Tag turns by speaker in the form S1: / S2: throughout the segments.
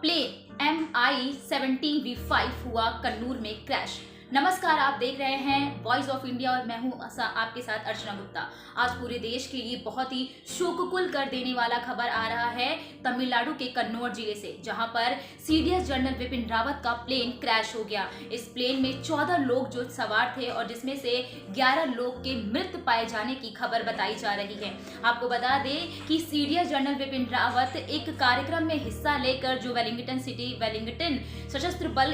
S1: Plane MI-17V5 हुआ कन्नूर में crash. नमस्कार, आप देख रहे हैं वॉइस ऑफ इंडिया और मैं हूं आपके साथ अर्चना गुप्ता। आज पूरे देश के लिए बहुत ही शोककुल कर देने वाला खबर आ रहा है तमिलनाडु के कन्नौज जिले से, जहां पर सीडीएस जनरल विपिन रावत का प्लेन क्रैश हो गया। इस प्लेन में 14 लोग जो सवार थे और जिसमें से 11 लोग के मृत पाए जाने की खबर बताई जा रही है। आपको बता दें कि सीडीएस जनरल विपिन रावत एक कार्यक्रम में हिस्सा लेकर जो वेलिंगटन सशस्त्र बल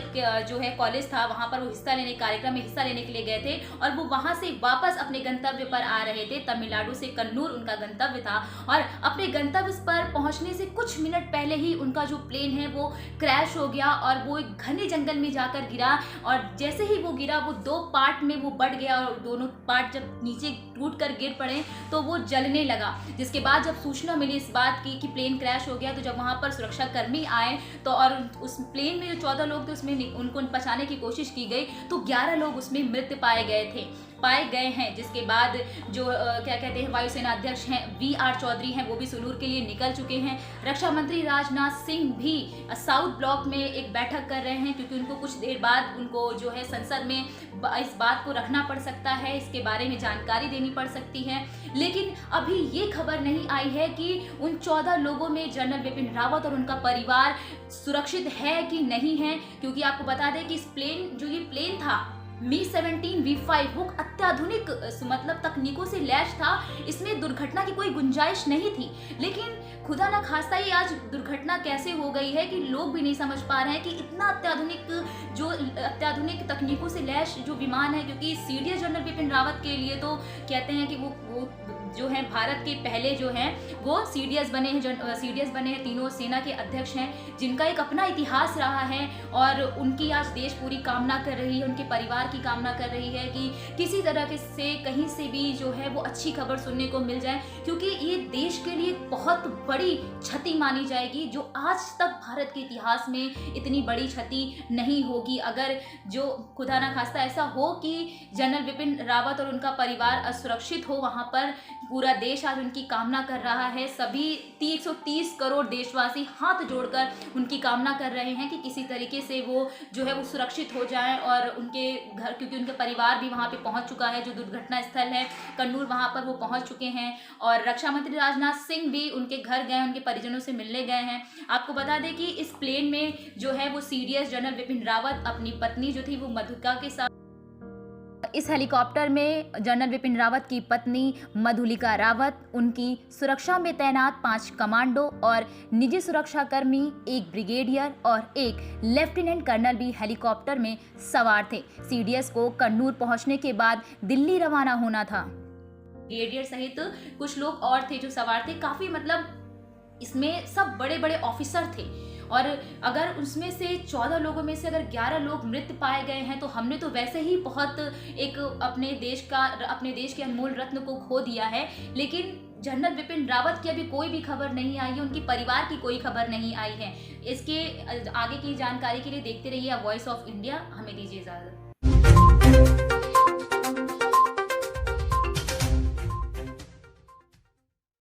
S1: जो है कॉलेज था, वहां पर वो कार्यक्रम में हिस्सा लेने के लिए गए थे और वो वहां से वापस अपने गंतव्य पर आ रहे थे। तमिलनाडु से कन्नूर उनका गंतव्य था और अपने गंतव्य पर पहुंचने से कुछ मिनट पहले ही उनका जो प्लेन है वो क्रैश हो गया और वो एक घने जंगल में जाकर गिरा। और जैसे ही वो गिरा वो 2 पार्ट में वो बढ़ गया और दोनों पार्ट जब नीचे टूट कर गिर पड़े तो वो जलने लगा। जिसके बाद जब सूचना मिली इस बात की कि प्लेन क्रैश हो गया, तो जब वहां पर सुरक्षा कर्मी आए तो और उस प्लेन में जो 14 लोग थे उसमें उनको बचाने की कोशिश की गई तो 11 लोग उसमें मृत पाए गए हैं। जिसके बाद जो क्या कहते हैं वायुसेना अध्यक्ष हैं VR चौधरी हैं, वो भी सुलूर के लिए निकल चुके हैं। रक्षा मंत्री राजनाथ सिंह भी साउथ ब्लॉक में एक बैठक कर रहे हैं, क्योंकि उनको कुछ देर बाद उनको जो है संसद में इस बात को रखना पड़ सकता है, इसके बारे में जानकारी देनी पड़ सकती है। लेकिन अभी ये खबर नहीं आई है कि उन 14 लोगों में जनरल विपिन रावत और उनका परिवार सुरक्षित है कि नहीं है, क्योंकि आपको बता दें कि इस ये प्लेन था Mi-17V5 वो अत्याधुनिक मतलब तकनीकों से लैस था। इसमें दुर्घटना की कोई गुंजाइश नहीं थी। लेकिन खुदा ना खास्ता ये आज दुर्घटना कैसे हो गई है कि लोग भी नहीं समझ पा रहे हैं कि इतना अत्याधुनिक तकनीकों से लैस जो विमान है, क्योंकि सीडीएस जनरल विपिन रावत के लिए तो कहते हैं कि वो जो है भारत के पहले जो हैं वो सीडीएस बने हैं, तीनों सेना के अध्यक्ष हैं, जिनका एक अपना इतिहास रहा है। और उनकी आज देश पूरी कामना कर रही है, उनके परिवार की कामना कर रही है कि किसी तरह से कहीं से भी जो है वो अच्छी खबर सुनने को मिल जाए, क्योंकि ये देश के लिए बहुत बड़ी क्षति मानी जाएगी, जो आज तक भारत के इतिहास में इतनी बड़ी क्षति नहीं होगी। अगर जो खुदा ना खास्ता ऐसा हो कि जनरल विपिन रावत और उनका परिवार असुरक्षित हो, वहाँ पर पूरा देश आज उनकी कामना कर रहा है। सभी 130 करोड़ देशवासी हाथ जोड़कर उनकी कामना कर रहे हैं कि किसी तरीके से वो जो है वो सुरक्षित हो जाएं और उनके घर, क्योंकि उनके परिवार भी वहां पे पहुंच चुका है, जो दुर्घटना स्थल है कन्नूर, वहां पर वो पहुंच चुके हैं। और रक्षा मंत्री राजनाथ सिंह भी उनके घर गए, उनके परिजनों से मिलने गए हैं। आपको बता दें कि इस प्लेन में जो है वो सीडीएस जनरल विपिन रावत अपनी पत्नी जो थी वो मधुलिका के साथ, इस हेलीकॉप्टर में जनरल विपिन रावत की पत्नी मधुलिका रावत, उनकी सुरक्षा में तैनात 5 कमांडो और निजी सुरक्षा कर्मी, 1 ब्रिगेडियर और 1 लेफ्टिनेंट कर्नल भी हेलीकॉप्टर में सवार थे। सीडीएस को कन्नूर पहुंचने के बाद दिल्ली रवाना होना था। ब्रिगेडियर सहित कुछ लोग और थे जो सवार थे। काफी मतलब इसमें सब बड़े बड़े ऑफिसर थे और अगर उसमें से 14 लोगों में से अगर 11 लोग मृत पाए गए हैं तो हमने तो वैसे ही बहुत एक अपने देश के अनमोल रत्न को खो दिया है। लेकिन जनरल विपिन रावत की अभी कोई भी खबर नहीं आई है, उनके परिवार की कोई खबर नहीं आई है। इसके आगे की जानकारी के लिए देखते रहिए वॉइस ऑफ इंडिया। हमें दीजिए इजाजत।